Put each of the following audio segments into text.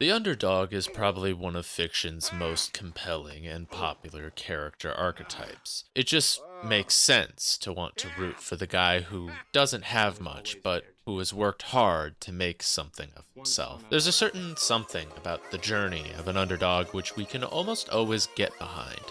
The underdog is probably one of fiction's most compelling and popular character archetypes. It just makes sense to want to root for the guy who doesn't have much, but who has worked hard to make something of himself. There's a certain something about the journey of an underdog which we can almost always get behind.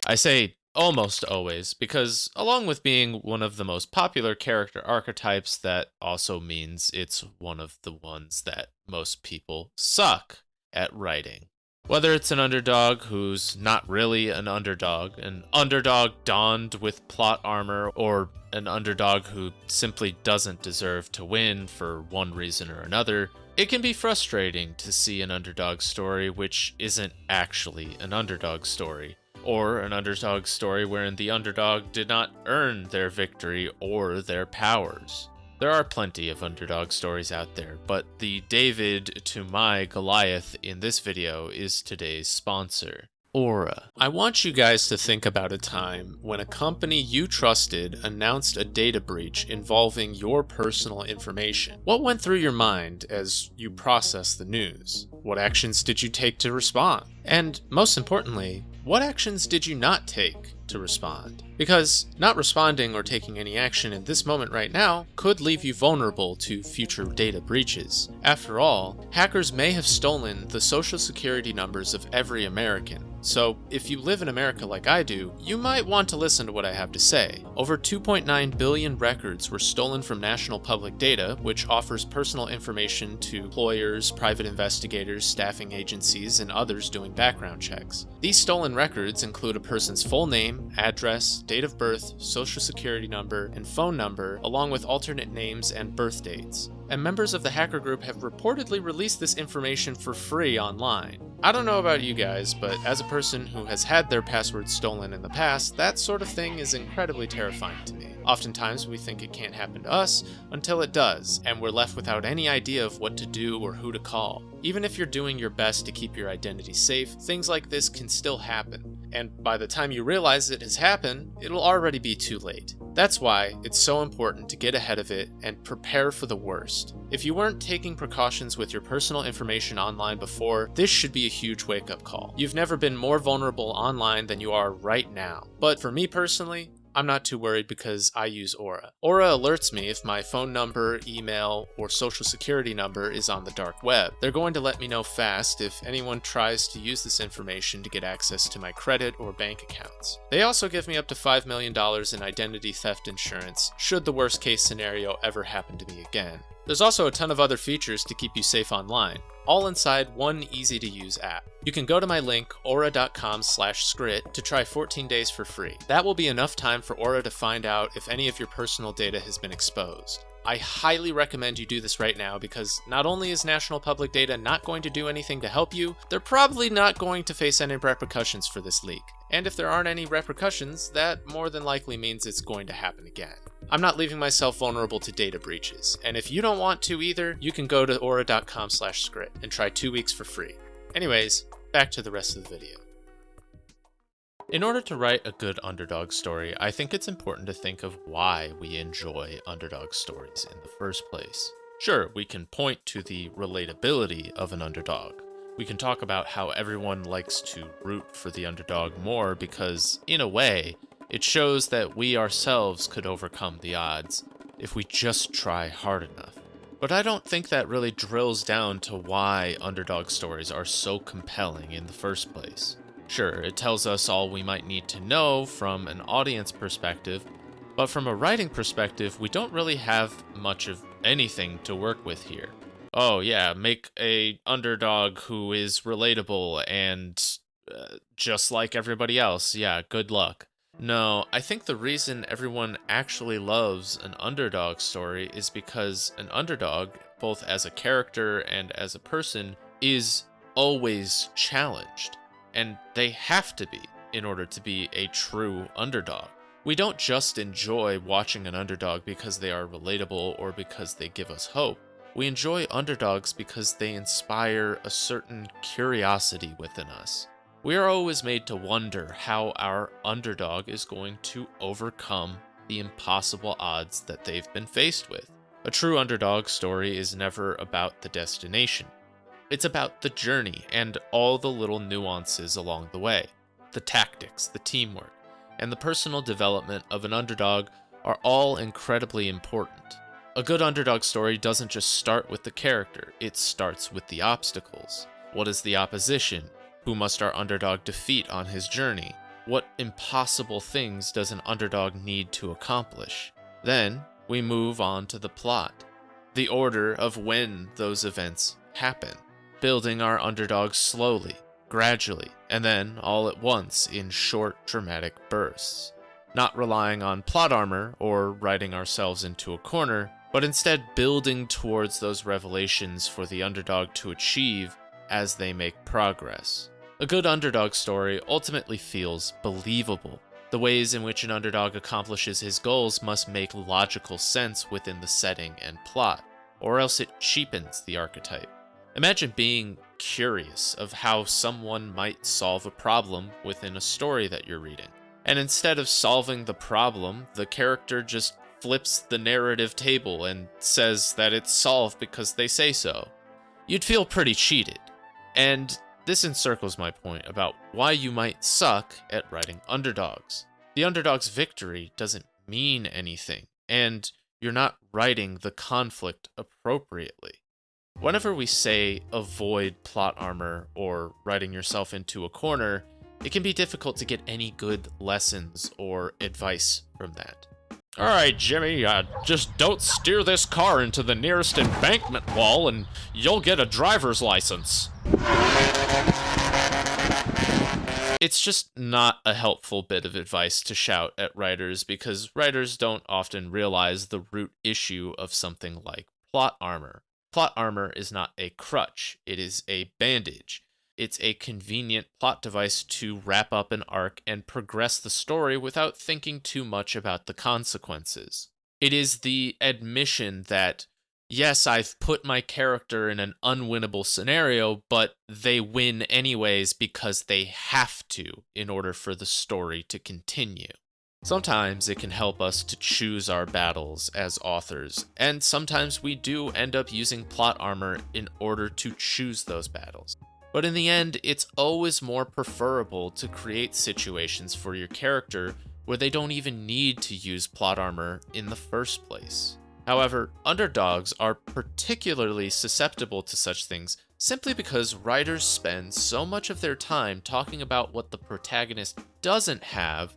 I say almost always because, along with being one of the most popular character archetypes, that also means it's one of the ones that most people suck at writing. Whether it's an underdog who's not really an underdog donned with plot armor, or an underdog who simply doesn't deserve to win for one reason or another, it can be frustrating to see an underdog story which isn't actually an underdog story, or an underdog story wherein the underdog did not earn their victory or their powers. There are plenty of underdog stories out there, but the David to my Goliath in this video is today's sponsor, Aura. I want you guys to think about a time when a company you trusted announced a data breach involving your personal information. What went through your mind as you processed the news? What actions did you take to respond? And most importantly, what actions did you not take to respond? Because not responding or taking any action in this moment right now could leave you vulnerable to future data breaches. After all, hackers may have stolen the social security numbers of every American. So if you live in America like I do, you might want to listen to what I have to say. Over 2.9 billion records were stolen from National Public Data, which offers personal information to employers, private investigators, staffing agencies, and others doing background checks. These stolen records include a person's full name, address, date of birth, social security number, and phone number, along with alternate names and birth dates. And members of the hacker group have reportedly released this information for free online. I don't know about you guys, but as a person who has had their passwords stolen in the past, that sort of thing is incredibly terrifying to me. Oftentimes we think it can't happen to us until it does, and we're left without any idea of what to do or who to call. Even if you're doing your best to keep your identity safe, things like this can still happen. And by the time you realize it has happened, it'll already be too late. That's why it's so important to get ahead of it and prepare for the worst. If you weren't taking precautions with your personal information online before, this should be a huge wake-up call. You've never been more vulnerable online than you are right now. But for me personally, I'm not too worried because I use Aura. Aura alerts me if my phone number, email, or social security number is on the dark web. They're going to let me know fast if anyone tries to use this information to get access to my credit or bank accounts. They also give me up to $5 million in identity theft insurance should the worst case scenario ever happen to me again. There's also a ton of other features to keep you safe online, all inside one easy-to-use app. You can go to my link, aura.com/scrit, to try 14 days for free. That will be enough time for Aura to find out if any of your personal data has been exposed. I highly recommend you do this right now because not only is National Public Data not going to do anything to help you, they're probably not going to face any repercussions for this leak. And if there aren't any repercussions, that more than likely means it's going to happen again. I'm not leaving myself vulnerable to data breaches, and if you don't want to either, you can go to aura.com/scrit and try 2 weeks for free. Anyways, back to the rest of the video. In order to write a good underdog story, I think it's important to think of why we enjoy underdog stories in the first place. Sure, we can point to the relatability of an underdog. We can talk about how everyone likes to root for the underdog more because, in a way, it shows that we ourselves could overcome the odds if we just try hard enough. But I don't think that really drills down to why underdog stories are so compelling in the first place. Sure, it tells us all we might need to know from an audience perspective, but from a writing perspective, we don't really have much of anything to work with here. Oh yeah, make a underdog who is relatable and just like everybody else. Yeah, good luck. No, I think the reason everyone actually loves an underdog story is because an underdog, both as a character and as a person, is always challenged. And they have to be in order to be a true underdog. We don't just enjoy watching an underdog because they are relatable or because they give us hope. We enjoy underdogs because they inspire a certain curiosity within us. We are always made to wonder how our underdog is going to overcome the impossible odds that they've been faced with. A true underdog story is never about the destination. It's about the journey and all the little nuances along the way. The tactics, the teamwork, and the personal development of an underdog are all incredibly important. A good underdog story doesn't just start with the character, it starts with the obstacles. What is the opposition? Who must our underdog defeat on his journey? What impossible things does an underdog need to accomplish? Then, we move on to the plot. The order of when those events happen. Building our underdog slowly, gradually, and then all at once in short, dramatic bursts. Not relying on plot armor or writing ourselves into a corner, but instead building towards those revelations for the underdog to achieve as they make progress. A good underdog story ultimately feels believable. The ways in which an underdog accomplishes his goals must make logical sense within the setting and plot, or else it cheapens the archetype. Imagine being curious of how someone might solve a problem within a story that you're reading. And instead of solving the problem, the character just flips the narrative table and says that it's solved because they say so. You'd feel pretty cheated. And this encircles my point about why you might suck at writing underdogs. The underdog's victory doesn't mean anything, and you're not writing the conflict appropriately. Whenever we say avoid plot armor or writing yourself into a corner, it can be difficult to get any good lessons or advice from that. All right, Jimmy, just don't steer this car into the nearest embankment wall and you'll get a driver's license. It's just not a helpful bit of advice to shout at writers because writers don't often realize the root issue of something like plot armor. Plot armor is not a crutch, it is a bandage. It's a convenient plot device to wrap up an arc and progress the story without thinking too much about the consequences. It is the admission that, yes, I've put my character in an unwinnable scenario, but they win anyways because they have to in order for the story to continue. Sometimes it can help us to choose our battles as authors, and sometimes we do end up using plot armor in order to choose those battles. But in the end, it's always more preferable to create situations for your character where they don't even need to use plot armor in the first place. However, underdogs are particularly susceptible to such things simply because writers spend so much of their time talking about what the protagonist doesn't have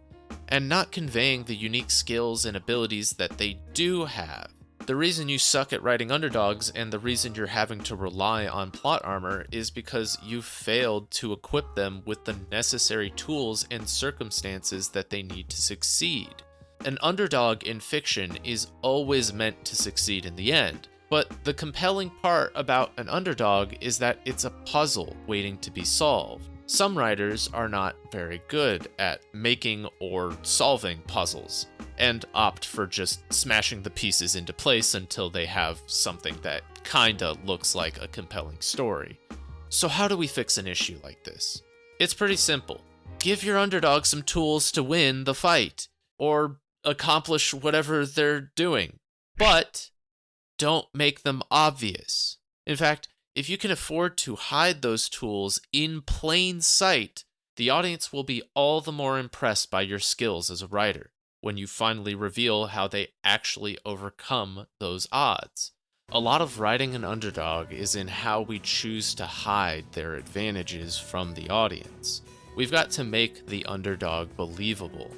and not conveying the unique skills and abilities that they do have. The reason you suck at writing underdogs and the reason you're having to rely on plot armor is because you've failed to equip them with the necessary tools and circumstances that they need to succeed. An underdog in fiction is always meant to succeed in the end, but the compelling part about an underdog is that it's a puzzle waiting to be solved. Some writers are not very good at making or solving puzzles, and opt for just smashing the pieces into place until they have something that kinda looks like a compelling story. So how do we fix an issue like this? It's pretty simple. Give your underdog some tools to win the fight, or accomplish whatever they're doing, but don't make them obvious. In fact, if you can afford to hide those tools in plain sight, the audience will be all the more impressed by your skills as a writer when you finally reveal how they actually overcome those odds. A lot of writing an underdog is in how we choose to hide their advantages from the audience. We've got to make the underdog believable.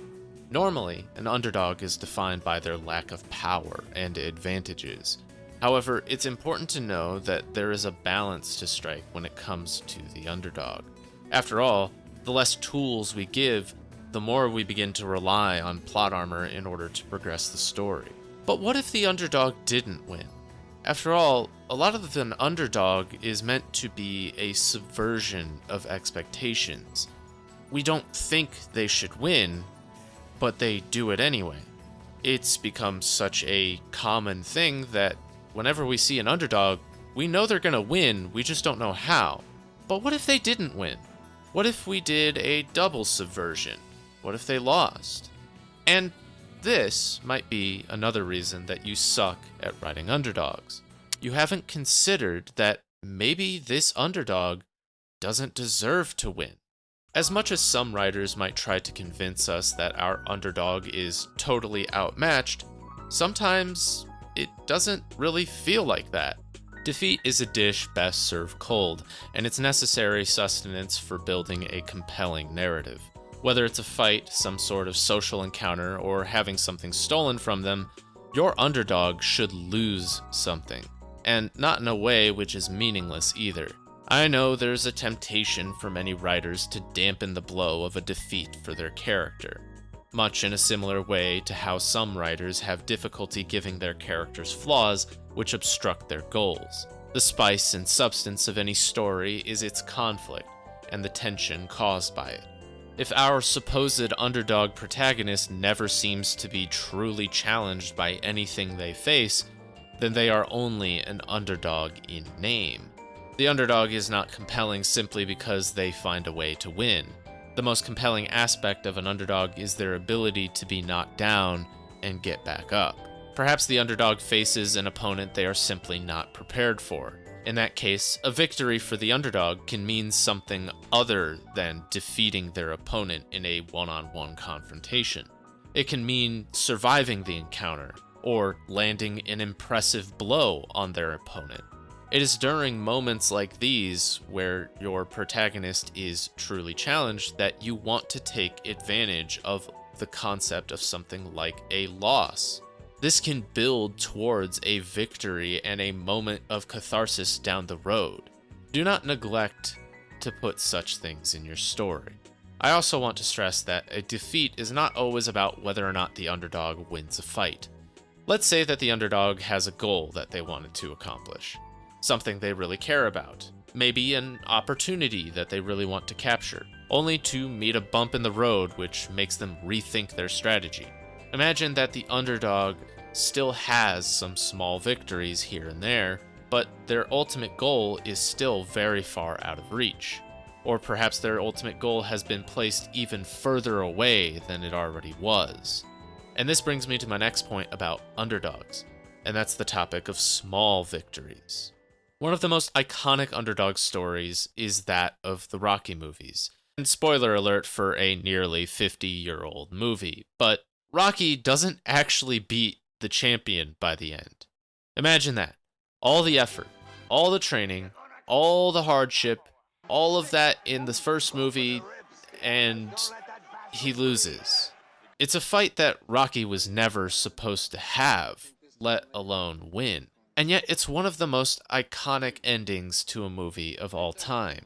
Normally, an underdog is defined by their lack of power and advantages. However, it's important to know that there is a balance to strike when it comes to the underdog. After all, the less tools we give, the more we begin to rely on plot armor in order to progress the story. But what if the underdog didn't win? After all, a lot of an underdog is meant to be a subversion of expectations. We don't think they should win, but they do it anyway. It's become such a common thing that whenever we see an underdog, we know they're gonna win, we just don't know how. But what if they didn't win? What if we did a double subversion? What if they lost? And this might be another reason that you suck at writing underdogs. You haven't considered that maybe this underdog doesn't deserve to win. As much as some writers might try to convince us that our underdog is totally outmatched, sometimes it doesn't really feel like that. Defeat is a dish best served cold, and it's necessary sustenance for building a compelling narrative. Whether it's a fight, some sort of social encounter, or having something stolen from them, your underdog should lose something, and not in a way which is meaningless either. I know there's a temptation for many writers to dampen the blow of a defeat for their character, much in a similar way to how some writers have difficulty giving their characters flaws which obstruct their goals. The spice and substance of any story is its conflict and the tension caused by it. If our supposed underdog protagonist never seems to be truly challenged by anything they face, then they are only an underdog in name. The underdog is not compelling simply because they find a way to win. The most compelling aspect of an underdog is their ability to be knocked down and get back up. Perhaps the underdog faces an opponent they are simply not prepared for. In that case, a victory for the underdog can mean something other than defeating their opponent in a one-on-one confrontation. It can mean surviving the encounter, or landing an impressive blow on their opponent. It is during moments like these, where your protagonist is truly challenged, that you want to take advantage of the concept of something like a loss. This can build towards a victory and a moment of catharsis down the road. Do not neglect to put such things in your story. I also want to stress that a defeat is not always about whether or not the underdog wins a fight. Let's say that the underdog has a goal that they wanted to accomplish, something they really care about, maybe an opportunity that they really want to capture, only to meet a bump in the road which makes them rethink their strategy. Imagine that the underdog still has some small victories here and there, but their ultimate goal is still very far out of reach. Or perhaps their ultimate goal has been placed even further away than it already was. And this brings me to my next point about underdogs, and that's the topic of small victories. One of the most iconic underdog stories is that of the Rocky movies. And spoiler alert for a nearly 50-year-old movie, but Rocky doesn't actually beat the champion by the end. Imagine that. All the effort, all the training, all the hardship, all of that in the first movie, and he loses. It's a fight that Rocky was never supposed to have, let alone win. And yet it's one of the most iconic endings to a movie of all time.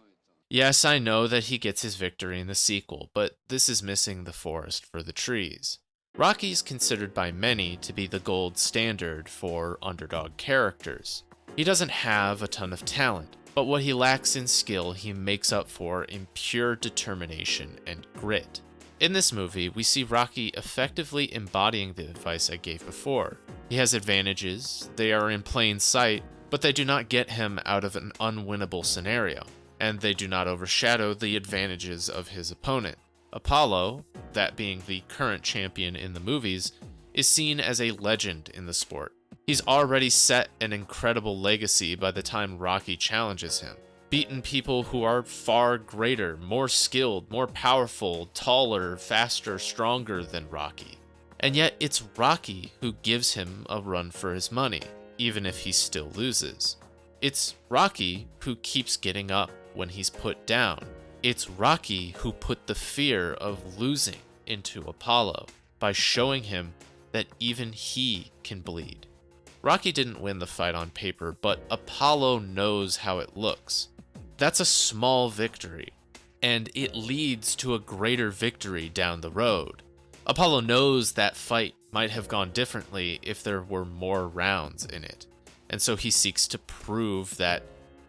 Yes, I know that he gets his victory in the sequel, but this is missing the forest for the trees. Rocky is considered by many to be the gold standard for underdog characters. He doesn't have a ton of talent, but what he lacks in skill he makes up for in pure determination and grit. In this movie, we see Rocky effectively embodying the advice I gave before. He has advantages, they are in plain sight, but they do not get him out of an unwinnable scenario, and they do not overshadow the advantages of his opponent. Apollo, that being the current champion in the movies, is seen as a legend in the sport. He's already set an incredible legacy by the time Rocky challenges him, beaten people who are far greater, more skilled, more powerful, taller, faster, stronger than Rocky. And yet it's Rocky who gives him a run for his money, even if he still loses. It's Rocky who keeps getting up when he's put down. It's Rocky who put the fear of losing into Apollo by showing him that even he can bleed. Rocky didn't win the fight on paper, but Apollo knows how it looks. That's a small victory, and it leads to a greater victory down the road. Apollo knows that fight might have gone differently if there were more rounds in it, and so he seeks to prove that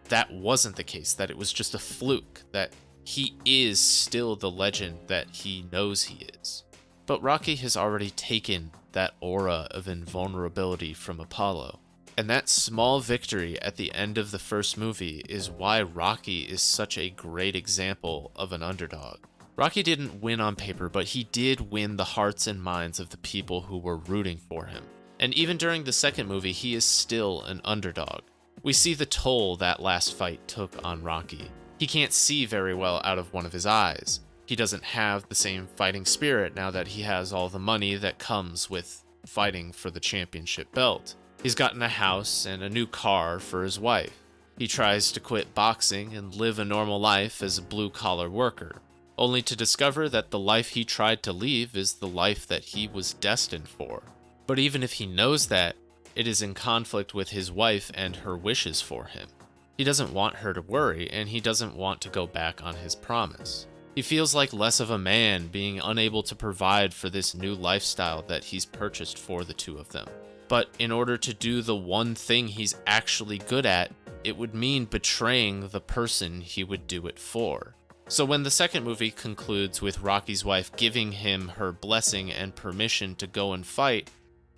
that wasn't the case, that it was just a fluke, that he is still the legend that he knows he is. But Rocky has already taken that aura of invulnerability from Apollo. And that small victory at the end of the first movie is why Rocky is such a great example of an underdog. Rocky didn't win on paper, but he did win the hearts and minds of the people who were rooting for him. And even during the second movie, he is still an underdog. We see the toll that last fight took on Rocky. He can't see very well out of one of his eyes. He doesn't have the same fighting spirit now that he has all the money that comes with fighting for the championship belt. He's gotten a house and a new car for his wife. He tries to quit boxing and live a normal life as a blue-collar worker, only to discover that the life he tried to leave is the life that he was destined for. But even if he knows that, it is in conflict with his wife and her wishes for him. He doesn't want her to worry, and he doesn't want to go back on his promise. He feels like less of a man being unable to provide for this new lifestyle that he's purchased for the two of them. But in order to do the one thing he's actually good at, it would mean betraying the person he would do it for. So when the second movie concludes with Rocky's wife giving him her blessing and permission to go and fight,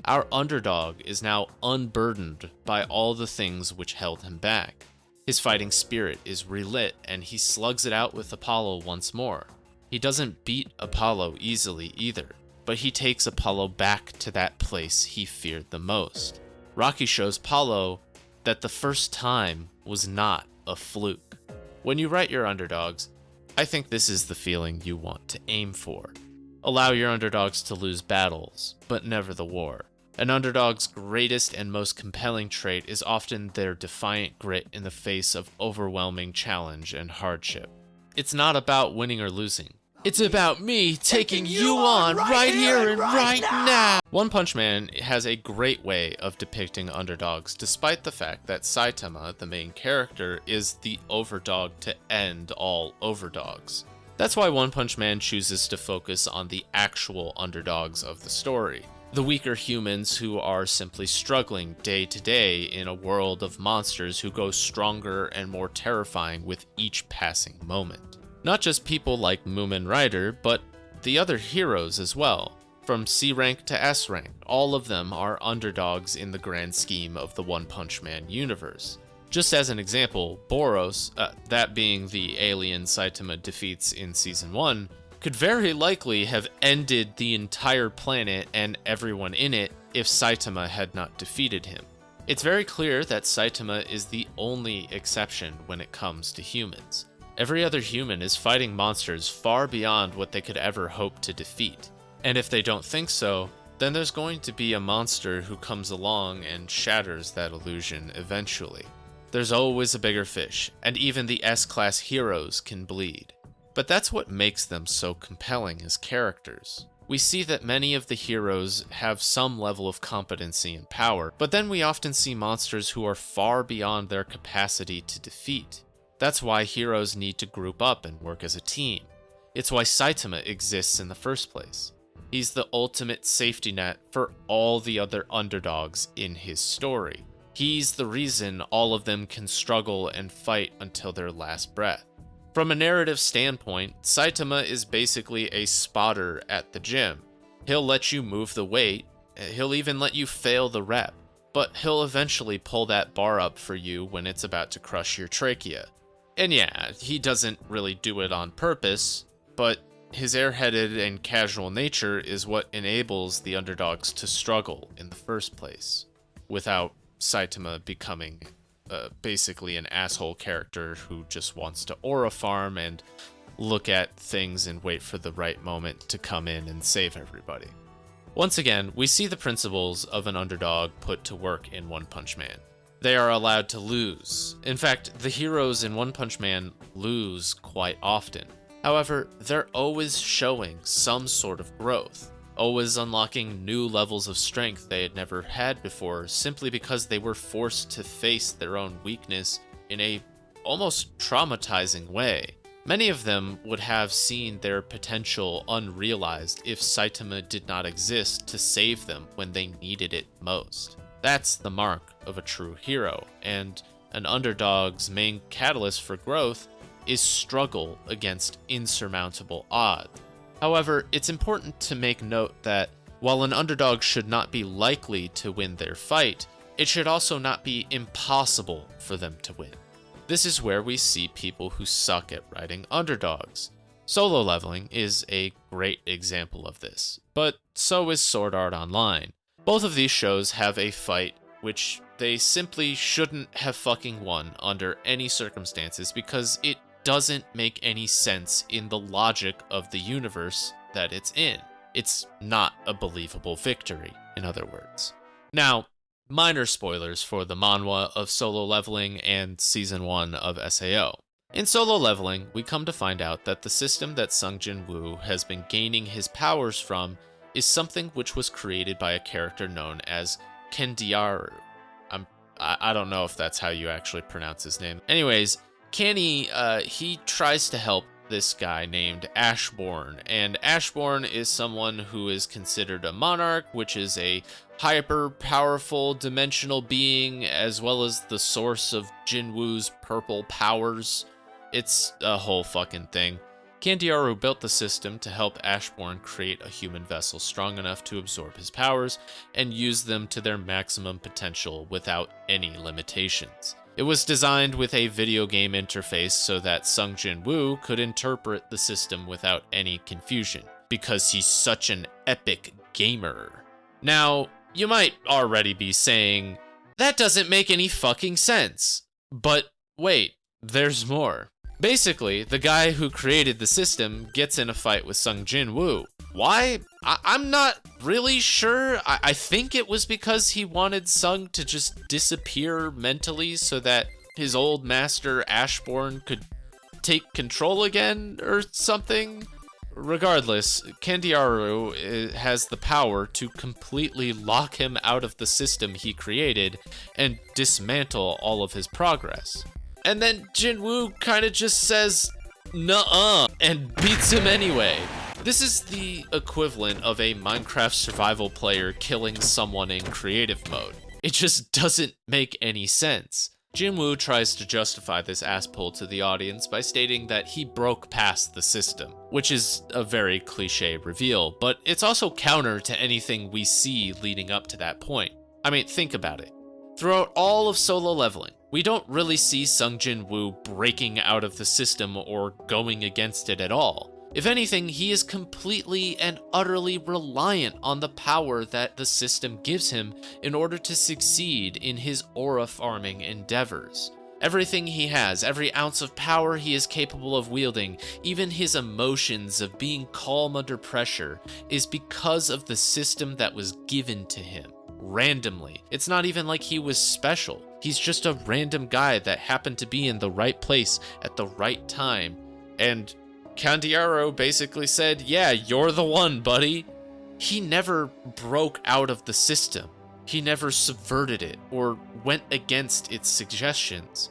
our underdog is now unburdened by all the things which held him back. His fighting spirit is relit, and he slugs it out with Apollo once more. He doesn't beat Apollo easily either, but he takes Apollo back to that place he feared the most. Rocky shows Apollo that the first time was not a fluke. When you write your underdogs, I think this is the feeling you want to aim for. Allow your underdogs to lose battles, but never the war. An underdog's greatest and most compelling trait is often their defiant grit in the face of overwhelming challenge and hardship. It's not about winning or losing. It's about me taking you on right here and right now. One Punch Man has a great way of depicting underdogs, despite the fact that Saitama, the main character, is the overdog to end all overdogs. That's why One Punch Man chooses to focus on the actual underdogs of the story. The weaker humans who are simply struggling day to day in a world of monsters who go stronger and more terrifying with each passing moment. Not just people like Moomin Rider, but the other heroes as well. From C rank to S rank, all of them are underdogs in the grand scheme of the One Punch Man universe. Just as an example, Boros, that being the alien Saitama defeats in Season 1, could very likely have ended the entire planet and everyone in it if Saitama had not defeated him. It's very clear that Saitama is the only exception when it comes to humans. Every other human is fighting monsters far beyond what they could ever hope to defeat. And if they don't think so, then there's going to be a monster who comes along and shatters that illusion eventually. There's always a bigger fish, and even the S-class heroes can bleed. But that's what makes them so compelling as characters. We see that many of the heroes have some level of competency and power, but then we often see monsters who are far beyond their capacity to defeat. That's why heroes need to group up and work as a team. It's why Saitama exists in the first place. He's the ultimate safety net for all the other underdogs in his story. He's the reason all of them can struggle and fight until their last breath. From a narrative standpoint, Saitama is basically a spotter at the gym. He'll let you move the weight, he'll even let you fail the rep, but he'll eventually pull that bar up for you when it's about to crush your trachea. And yeah, he doesn't really do it on purpose, but his airheaded and casual nature is what enables the underdogs to struggle in the first place, without Saitama becoming basically an asshole character who just wants to aura farm and look at things and wait for the right moment to come in and save everybody. Once again, we see the principles of an underdog put to work in One Punch Man. They are allowed to lose. In fact, the heroes in One Punch Man lose quite often. However, they're always showing some sort of growth, always unlocking new levels of strength they had never had before, simply because they were forced to face their own weakness in a almost traumatizing way. Many of them would have seen their potential unrealized if Saitama did not exist to save them when they needed it most. That's the mark of a true hero, and an underdog's main catalyst for growth is struggle against insurmountable odds. However, it's important to make note that while an underdog should not be likely to win their fight, it should also not be impossible for them to win. This is where we see people who suck at writing underdogs. Solo Leveling is a great example of this, but so is Sword Art Online. Both of these shows have a fight which they simply shouldn't have fucking won under any circumstances because it doesn't make any sense in the logic of the universe that it's in. It's not a believable victory, in other words. Now, minor spoilers for the manhwa of Solo Leveling and Season 1 of SAO. In Solo Leveling, we come to find out that the system that Sung Jin-woo has been gaining his powers from is something which was created by a character known as Kendiaru. I don't know if that's how you actually pronounce his name. Anyways, Kenny, he tries to help this guy named Ashbourne, and Ashbourne is someone who is considered a monarch, which is a hyper-powerful dimensional being, as well as the source of Jinwoo's purple powers. It's a whole fucking thing. Candiaru built the system to help Ashbourne create a human vessel strong enough to absorb his powers and use them to their maximum potential without any limitations. It was designed with a video game interface so that Sung Jin-woo could interpret the system without any confusion, because he's such an epic gamer. Now, you might already be saying, that doesn't make any fucking sense. But wait, there's more. Basically, the guy who created the system gets in a fight with Sung Jin-woo. Why? I'm not really sure. I think it was because he wanted Sung to just disappear mentally so that his old master Ashbourne could take control again or something. Regardless, Kendiaru has the power to completely lock him out of the system he created and dismantle all of his progress. And then Jinwoo kind of just says, nuh-uh, and beats him anyway. This is the equivalent of a Minecraft survival player killing someone in creative mode. It just doesn't make any sense. Jinwoo tries to justify this ass-pull to the audience by stating that he broke past the system, which is a very cliche reveal, but it's also counter to anything we see leading up to that point. I mean, think about it. Throughout all of Solo Leveling, we don't really see Sung Jin-woo breaking out of the system or going against it at all. If anything, he is completely and utterly reliant on the power that the system gives him in order to succeed in his aura farming endeavors. Everything he has, every ounce of power he is capable of wielding, even his emotions of being calm under pressure, is because of the system that was given to him. Randomly. It's not even like he was special. He's just a random guy that happened to be in the right place at the right time. And Candiaro basically said, yeah, you're the one, buddy. He never broke out of the system. He never subverted it or went against its suggestions.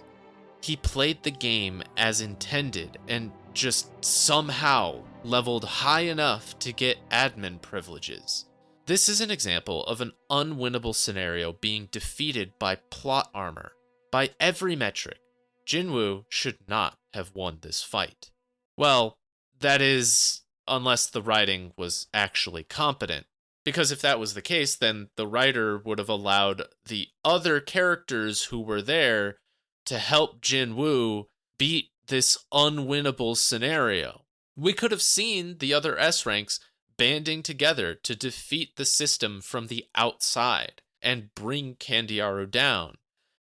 He played the game as intended and just somehow leveled high enough to get admin privileges. This is an example of an unwinnable scenario being defeated by plot armor. By every metric, Jinwoo should not have won this fight. Well, that is, unless the writing was actually competent. Because if that was the case, then the writer would have allowed the other characters who were there to help Jinwoo beat this unwinnable scenario. We could have seen the other S ranks banding together to defeat the system from the outside and bring Candiaru down.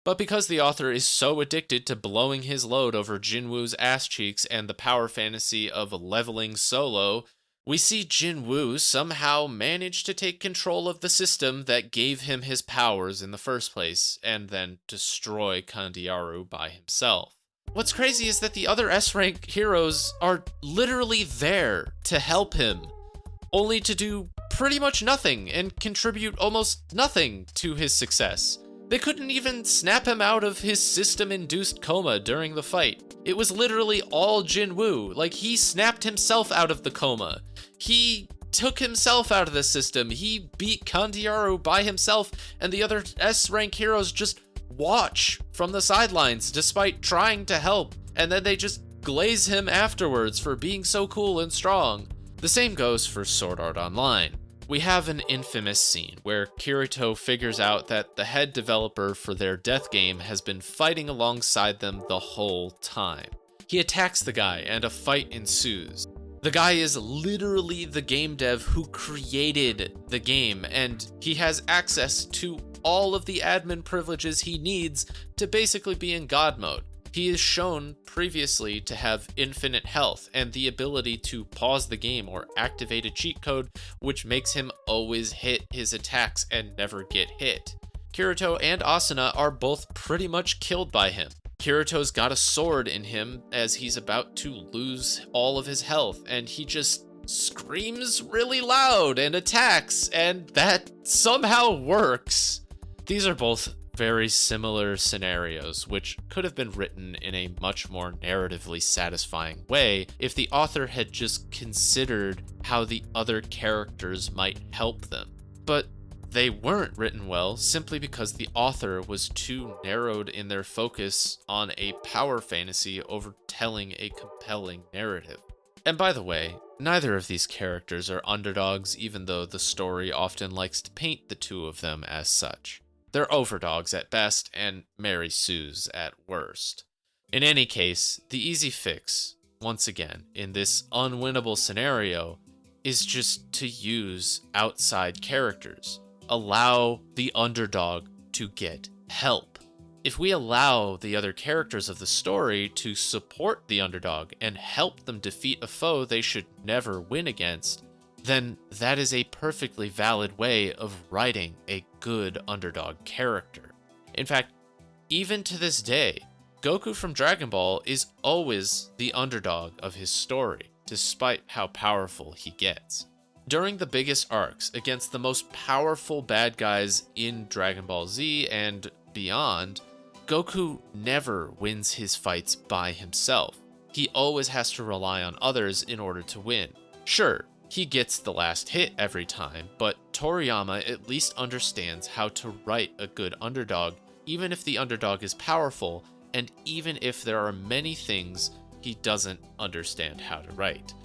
But because the author is so addicted to blowing his load over Jinwoo's ass cheeks and the power fantasy of leveling solo, we see Jinwoo somehow manage to take control of the system that gave him his powers in the first place, and then destroy Candiaru by himself. What's crazy is that the other S-rank heroes are literally there to help him, only to do pretty much nothing and contribute almost nothing to his success. They couldn't even snap him out of his system-induced coma during the fight. It was literally all Jinwoo. Like, he snapped himself out of the coma. He took himself out of the system. He beat Candiaru by himself, and the other S-rank heroes just watch from the sidelines despite trying to help, and then they just glaze him afterwards for being so cool and strong. The same goes for Sword Art Online. We have an infamous scene where Kirito figures out that the head developer for their death game has been fighting alongside them the whole time. He attacks the guy and a fight ensues. The guy is literally the game dev who created the game, and he has access to all of the admin privileges he needs to basically be in God mode. He is shown previously to have infinite health and the ability to pause the game or activate a cheat code, which makes him always hit his attacks and never get hit. Kirito and Asuna are both pretty much killed by him. Kirito's got a sword in him as he's about to lose all of his health, and he just screams really loud and attacks, and that somehow works. These are both very similar scenarios, which could have been written in a much more narratively satisfying way if the author had just considered how the other characters might help them. But they weren't written well simply because the author was too narrowed in their focus on a power fantasy over telling a compelling narrative. And by the way, neither of these characters are underdogs, even though the story often likes to paint the two of them as such. They're overdogs at best and Mary Sue's at worst. In any case, the easy fix, once again, in this unwinnable scenario, is just to use outside characters. Allow the underdog to get help. If we allow the other characters of the story to support the underdog and help them defeat a foe they should never win against, then that is a perfectly valid way of writing a good underdog character. In fact, even to this day, Goku from Dragon Ball is always the underdog of his story, despite how powerful he gets. During the biggest arcs against the most powerful bad guys in Dragon Ball Z and beyond, Goku never wins his fights by himself. He always has to rely on others in order to win. Sure, he gets the last hit every time, but Toriyama at least understands how to write a good underdog, even if the underdog is powerful, and even if there are many things he doesn't understand how to write.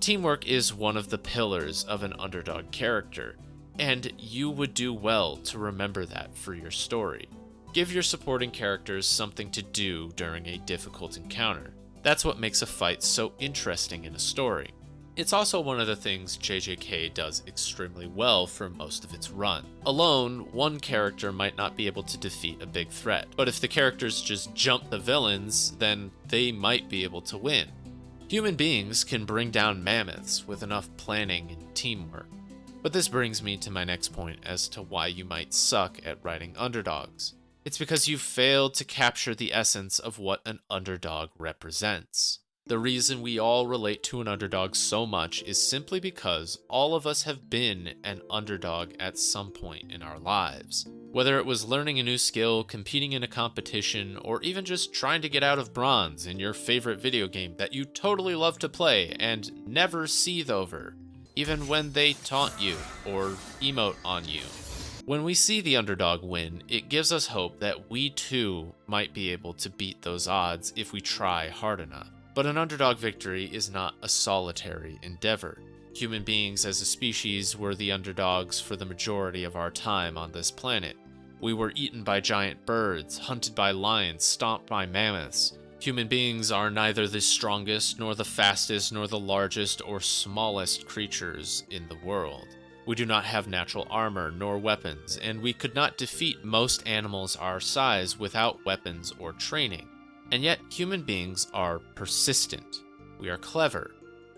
Teamwork is one of the pillars of an underdog character, and you would do well to remember that for your story. Give your supporting characters something to do during a difficult encounter. That's what makes a fight so interesting in a story. It's also one of the things JJK does extremely well for most of its run. Alone, one character might not be able to defeat a big threat, but if the characters just jump the villains, then they might be able to win. Human beings can bring down mammoths with enough planning and teamwork. But this brings me to my next point as to why you might suck at writing underdogs. It's because you failed to capture the essence of what an underdog represents. The reason we all relate to an underdog so much is simply because all of us have been an underdog at some point in our lives. Whether it was learning a new skill, competing in a competition, or even just trying to get out of bronze in your favorite video game that you totally love to play and never seethe over, even when they taunt you or emote on you. When we see the underdog win, it gives us hope that we too might be able to beat those odds if we try hard enough. But an underdog victory is not a solitary endeavor. Human beings as a species were the underdogs for the majority of our time on this planet. We were eaten by giant birds, hunted by lions, stomped by mammoths. Human beings are neither the strongest, nor the fastest, nor the largest or smallest creatures in the world. We do not have natural armor nor weapons, and we could not defeat most animals our size without weapons or training. And yet, human beings are persistent. We are clever.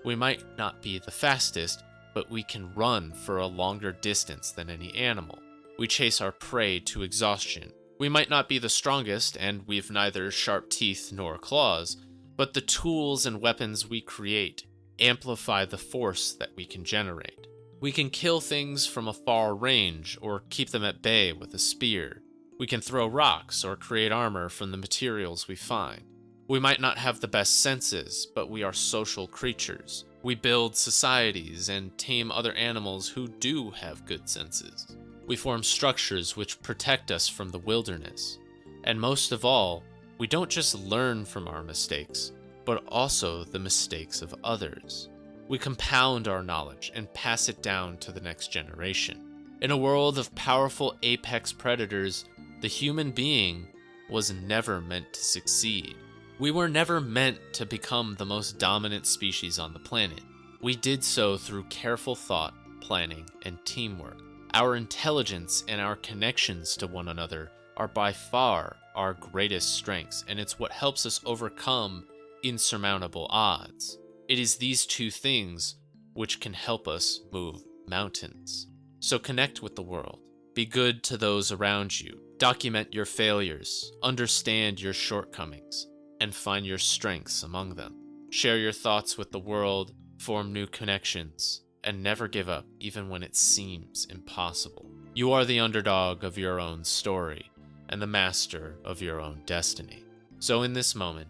We might not be the fastest, but we can run for a longer distance than any animal. We chase our prey to exhaustion. We might not be the strongest, and we've neither sharp teeth nor claws, but the tools and weapons we create amplify the force that we can generate. We can kill things from a far range, or keep them at bay with a spear. We can throw rocks or create armor from the materials we find. We might not have the best senses, but we are social creatures. We build societies and tame other animals who do have good senses. We form structures which protect us from the wilderness. And most of all, we don't just learn from our mistakes, but also the mistakes of others. We compound our knowledge and pass it down to the next generation. In a world of powerful apex predators, the human being was never meant to succeed. We were never meant to become the most dominant species on the planet. We did so through careful thought, planning, and teamwork. Our intelligence and our connections to one another are by far our greatest strengths, and it's what helps us overcome insurmountable odds. It is these two things which can help us move mountains. So connect with the world. Be good to those around you. Document your failures. Understand your shortcomings, and find your strengths among them. Share your thoughts with the world, form new connections, and never give up even when it seems impossible. You are the underdog of your own story and the master of your own destiny. So in this moment,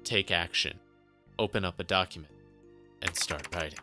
take action, open up a document, and start writing.